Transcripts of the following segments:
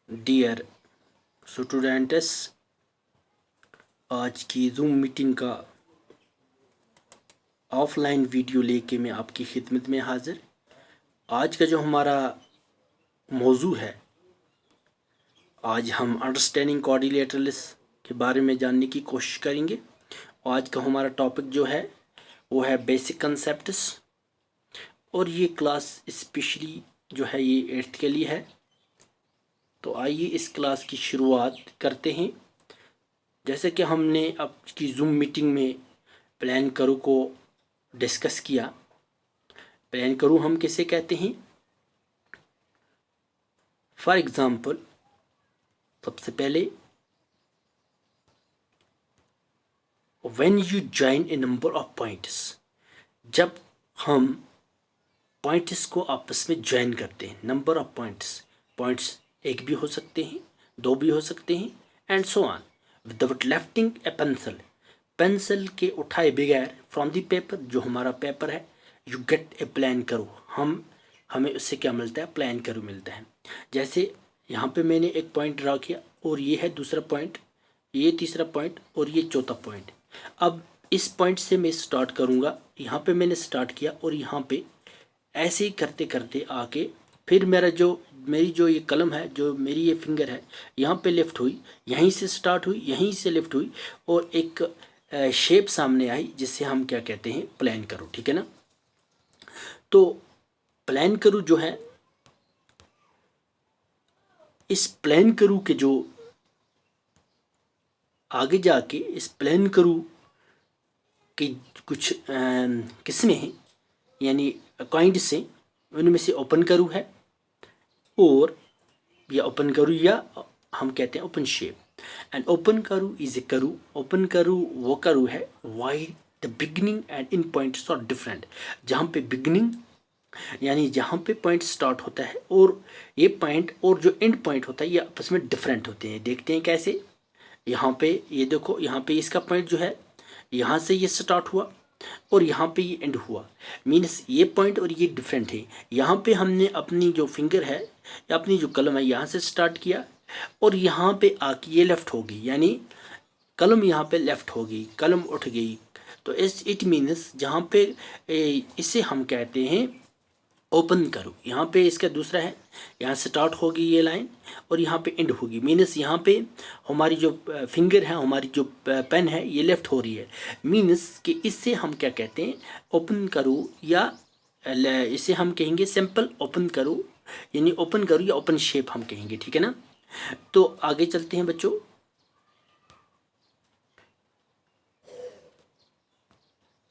Dear students, आज की zoom meeting का ऑफलाइन वीडियो लेके मैं आपकी खिदमत में हाजिर। आज का जो हमारा मौजू है, आज हम अंडरस्टैंडिंग कोऑर्डिनेटर्स के बारे में जानने की कोशिश करेंगे। आज का हमारा टॉपिक जो है वो है बेसिक कंसेप्ट्स, और ये क्लास स्पेशली जो है ये 8th के लिए है। तो आइए इस क्लास की शुरुआत करते हैं। जैसे कि हमने अब की जूम मीटिंग में प्लान करो को डिस्कस किया। प्लान करो हम किसे कहते हैं? फॉर एग्जाम्पल, सबसे पहले when you join A number of points, जब हम पॉइंट्स को आपस में ज्वाइन करते हैं। नंबर ऑफ पॉइंट्स एक भी हो सकते हैं, दो भी हो सकते हैं, and so on. Without lifting A pencil के उठाए बगैर फ्रॉम द पेपर, जो हमारा पेपर है, यू गेट ए प्लान करो। हमें उससे क्या मिलता है? प्लान करो मिलता है। जैसे यहाँ पे मैंने एक पॉइंट ड्रा किया, और ये है दूसरा पॉइंट, ये तीसरा पॉइंट, और ये चौथा पॉइंट। अब इस पॉइंट से मैं स्टार्ट करूँगा। यहाँ पे मैंने स्टार्ट किया, और यहाँ पे ऐसे ही करते करते आके फिर मेरी जो ये कलम है, जो मेरी ये फिंगर है, यहाँ पे लेफ्ट हुई, यहीं से स्टार्ट हुई, यहीं से लेफ्ट हुई, और एक शेप सामने आई, जिससे हम क्या कहते हैं? प्लान करो। ठीक है ना? तो प्लान करो जो है, इस प्लान करो के जो आगे जाके इस प्लान करो की कुछ किस्में हैं, यानी काइंड से, उनमें से ओपन करू है, और या ओपन करू, या हम कहते हैं open shape. And open curve is a curve. Open curve वो करू है why the beginning and end points are different. जहाँ पे बिगनिंग यानी जहाँ पे पॉइंट स्टार्ट होता है, और ये पॉइंट और जो एंड पॉइंट होता है, ये आपस में डिफरेंट होते हैं। देखते हैं कैसे। यहाँ पे ये देखो, यहाँ पे इसका पॉइंट जो है, यहाँ से ये स्टार्ट हुआ, और यहाँ पे ये एंड हुआ। मीन्स ये पॉइंट और ये डिफरेंट है। यहाँ पे हमने अपनी जो फिंगर है या अपनी जो कलम है, यहाँ से स्टार्ट किया, और यहाँ पे आके ये लेफ्ट होगी, यानी कलम यहाँ पे लेफ्ट होगी, कलम उठ गई। तो इट मीन्स जहाँ पे इसे हम कहते हैं ओपन करो। यहाँ पे इसका दूसरा है, यहाँ स्टार्ट होगी ये लाइन, और यहाँ पे एंड होगी। मीन्स यहाँ पे हमारी जो फिंगर है, हमारी जो पेन है, ये लेफ्ट हो रही है। मीन्स कि इससे हम क्या कहते हैं? ओपन करो, या इसे हम कहेंगे सिंपल ओपन करो, यानी ओपन करो या ओपन शेप हम कहेंगे। ठीक है ना? तो आगे चलते हैं बच्चों।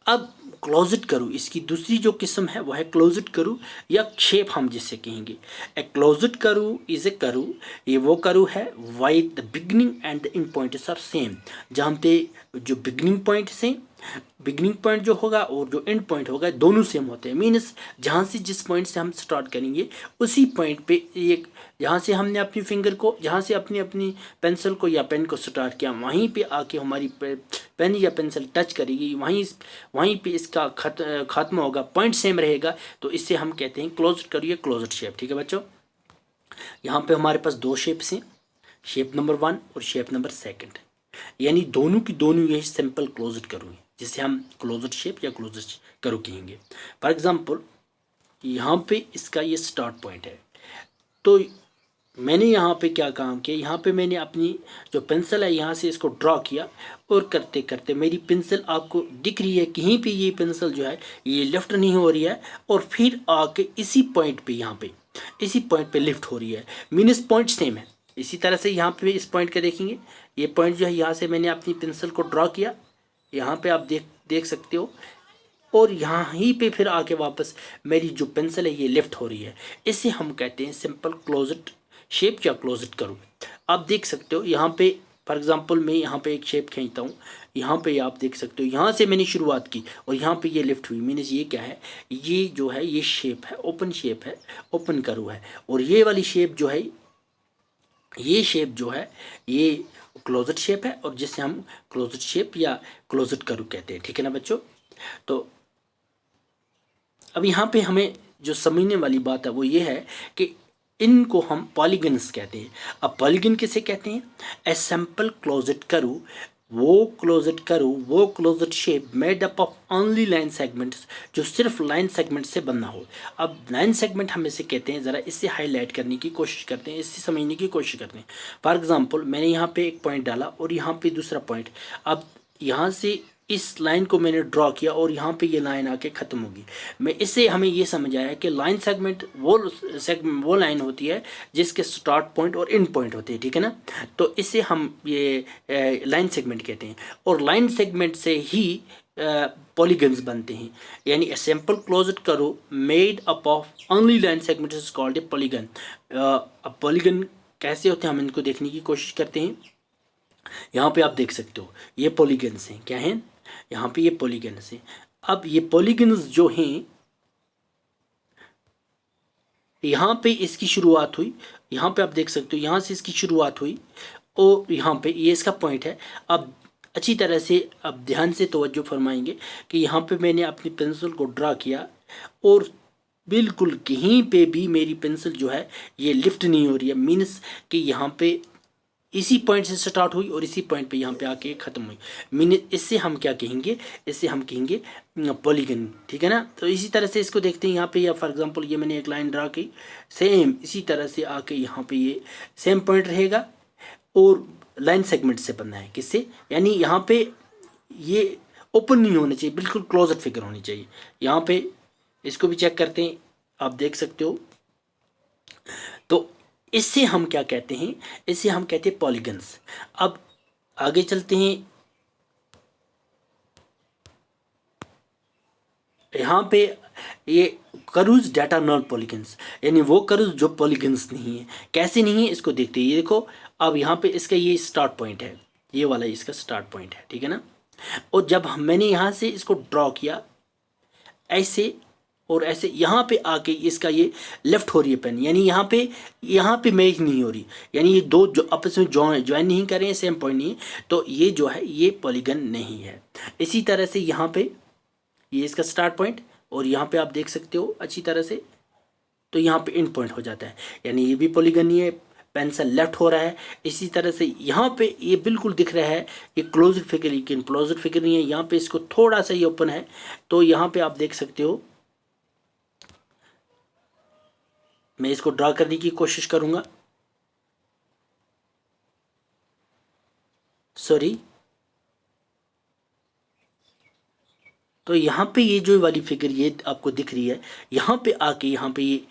अब क्लोजेट करो, इसकी दूसरी जो किस्म है वो है क्लोजेट करो, या शेप हम जिससे कहेंगे। ए क्लोजेट करो इज ए करो, ये वो करो है why the beginning and the end points are same. जहाँ पे जो बिगनिंग पॉइंट से बिगनिंग पॉइंट जो होगा और जो एंड पॉइंट होगा, दोनों सेम होते हैं। मीन्स जहाँ से जिस पॉइंट से हम स्टार्ट करेंगे, उसी पॉइंट पे एक, जहाँ से हमने अपनी फिंगर को, जहाँ से अपनी पेंसिल को या पेन को स्टार्ट किया, वहीं पे आके हमारी पेन या पेंसिल टच करेगी, वहीं पे इसका खात्मा होगा, पॉइंट सेम रहेगा। तो इससे हम कहते हैं क्लोज्ड करिए, क्लोज्ड शेप। ठीक है बच्चों? यहाँ पे हमारे पास दो शेप्स हैं, शेप नंबर 1 और शेप नंबर 2, यानी दोनों की दोनों यही सिंपल क्लोज्ड करो हैं, जिसे हम क्लोज्ड शेप या क्लोज्ड करो कहेंगे। फॉर एग्जांपल, यहाँ पे इसका ये स्टार्ट पॉइंट है। तो मैंने यहाँ पे क्या काम किया? यहाँ पे मैंने अपनी जो पेंसिल है, यहाँ से इसको ड्रॉ किया, और करते करते मेरी पेंसिल आपको दिख रही है, कहीं पे ये पेंसिल जो है ये लेफ्ट नहीं हो रही है, और फिर आके इसी पॉइंट पे, यहाँ पे इसी पॉइंट पे लिफ्ट हो रही है। मीन्स पॉइंट सेम है। इसी तरह से यहाँ पे इस पॉइंट का देखेंगे, ये पॉइंट जो है, यहाँ से मैंने अपनी पेंसिल को ड्रॉ किया, यहाँ पे आप देख सकते हो, और यहाँ ही पे फिर आके वापस मेरी जो पेंसिल है ये लेफ्ट हो रही है। इसे हम कहते हैं सिंपल क्लोज्ड शेप या क्लोज्ड करो। आप देख सकते हो यहाँ पे, फॉर एग्जांपल मैं यहाँ पे एक शेप खींचता हूँ, यहाँ पे आप देख सकते हो, यहाँ से मैंने शुरुआत की और यहाँ पे ये लिफ्ट हुई। मीन्स ये क्या है? ये जो है ये शेप है, ओपन शेप है, ओपन करो है। और ये वाली शेप जो है, ये शेप जो है ये क्लोज्ड शेप है, और जिसे हम क्लोज्ड शेप या क्लोज्ड करो कहते हैं। ठीक है ना बच्चों? तो अब यहाँ पे हमें जो समझने वाली बात है वो ये है कि इनको हम पॉलीगन्स कहते हैं। अब पॉलीगन किसे कहते हैं? ए सिंपल क्लोज्ड कर्व, वो closed shape made up of only line segments, जो सिर्फ लाइन सेगमेंट से बना हो। अब लाइन सेगमेंट हम इसे कहते हैं, ज़रा इससे हाईलाइट करने की कोशिश करते हैं, इससे समझने की कोशिश करते हैं। फॉर एग्जांपल मैंने यहाँ पे एक पॉइंट डाला और यहाँ पे दूसरा पॉइंट। अब यहाँ से इस लाइन को मैंने ड्रॉ किया और यहाँ पे ये लाइन आके ख़त्म होगी। मैं इससे हमें ये समझ आया कि लाइन सेगमेंट वो लाइन होती है जिसके स्टार्ट पॉइंट और एंड पॉइंट होते हैं, ठीक है ना। तो इसे हम ये लाइन सेगमेंट कहते हैं, और लाइन सेगमेंट से ही पॉलीगन्स बनते हैं। यानी a simple closed curve made up of only line segment is called a polygon. अब पॉलीगन कैसे होते हैं हम इनको देखने की कोशिश करते हैं। यहाँ पे आप देख सकते हो ये पॉलीगन्स हैं, क्या हैं? यहाँ पे ये पॉलीगन्स हैं। अब ये पॉलीगन्स जो हैं, यहाँ पे इसकी शुरुआत हुई, यहाँ पे आप देख सकते हो यहाँ से इसकी शुरुआत हुई और यहाँ पे ये इसका पॉइंट है। अब अच्छी तरह से अब ध्यान से तवज्जो फरमाएंगे कि यहाँ पे मैंने अपनी पेंसिल को ड्रा किया और बिल्कुल कहीं पे भी मेरी पेंसिल जो है ये लिफ्ट नहीं हो रही है। मीन्स कि यहाँ पे इसी पॉइंट से स्टार्ट हुई और इसी पॉइंट पे यहाँ पे आके ख़त्म हुई। मीन इससे हम क्या कहेंगे? इससे हम कहेंगे पॉलीगन, ठीक है ना। तो इसी तरह से इसको देखते हैं यहाँ पे, या फॉर एग्जांपल ये मैंने एक लाइन ड्रा की, सेम इसी तरह से आके यहाँ पे ये सेम पॉइंट रहेगा और लाइन सेगमेंट से बनना है। किससे? यानी यहाँ पे ये ओपन नहीं होना चाहिए, बिल्कुल क्लोज्ड फिगर होनी चाहिए। यहाँ पे इसको भी चेक करते हैं, आप देख सकते हो। तो इससे हम क्या कहते हैं? इससे हम कहते हैं पॉलीगन्स। अब आगे चलते हैं। यहाँ पे ये कर्व्स डेटा नॉन पॉलीगन्स, यानी वो कर्व्स जो पॉलीगन्स नहीं है। कैसे नहीं है इसको देखते हैं। ये देखो, अब यहाँ पे इसका ये स्टार्ट पॉइंट है, ये वाला इसका स्टार्ट पॉइंट है, ठीक है ना। और जब मैंने यहाँ से इसको ड्रॉ किया ऐसे और ऐसे, यहाँ पे आके इसका ये लेफ्ट हो रही है पेन, यानी यहाँ पे मैच नहीं हो रही, यानी ये दो जो आपस में ज्वाइन नहीं कर रहे हैं, सेम पॉइंट नहीं है, तो ये जो है ये पॉलीगन नहीं है। इसी तरह से यहाँ पे ये इसका स्टार्ट पॉइंट और यहाँ पे आप देख सकते हो अच्छी तरह से, तो यहाँ पे एंड पॉइंट हो जाता है, यानी ये भी पॉलीगन नहीं है, पेंसिल लेफ्ट हो रहा है। इसी तरह से यहाँ पे ये बिल्कुल दिख रहा है ये क्लोज्ड फिगर, लेकिन क्लोज्ड फिगर नहीं है। यहाँ पे इसको थोड़ा सा ये ओपन है, तो यहाँ पे आप देख सकते हो। मैं इसको ड्रा करने की कोशिश करूंगा, सॉरी। तो यहाँ पे ये जो वाली फिगर ये आपको दिख रही है, यहाँ पे आके यहाँ पे ये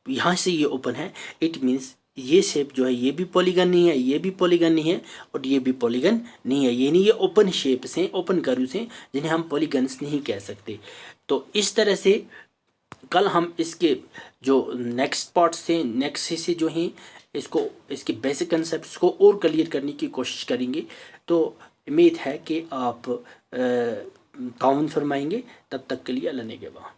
यहाँ से ये ओपन है, इट मीन्स ये शेप जो है ये भी पॉलीगन नहीं है, ये भी पॉलीगन नहीं है और ये भी पॉलीगन नहीं है। ये नहीं, ये ओपन शेप्स हैं, ओपन कर्व्स हैं, जिन्हें हम पॉलीगन्स नहीं कह सकते। तो इस तरह से कल हम इसके जो नेक्स्ट पार्ट्स थे, नेक्स्ट हिस्से जो हैं, इसको इसके बेसिक कंसेप्ट को और क्लियर करने की कोशिश करेंगे। तो उम्मीद है कि आप ताउन फरमाएंगे। तब तक के लिए अल्लाह ने के बाद।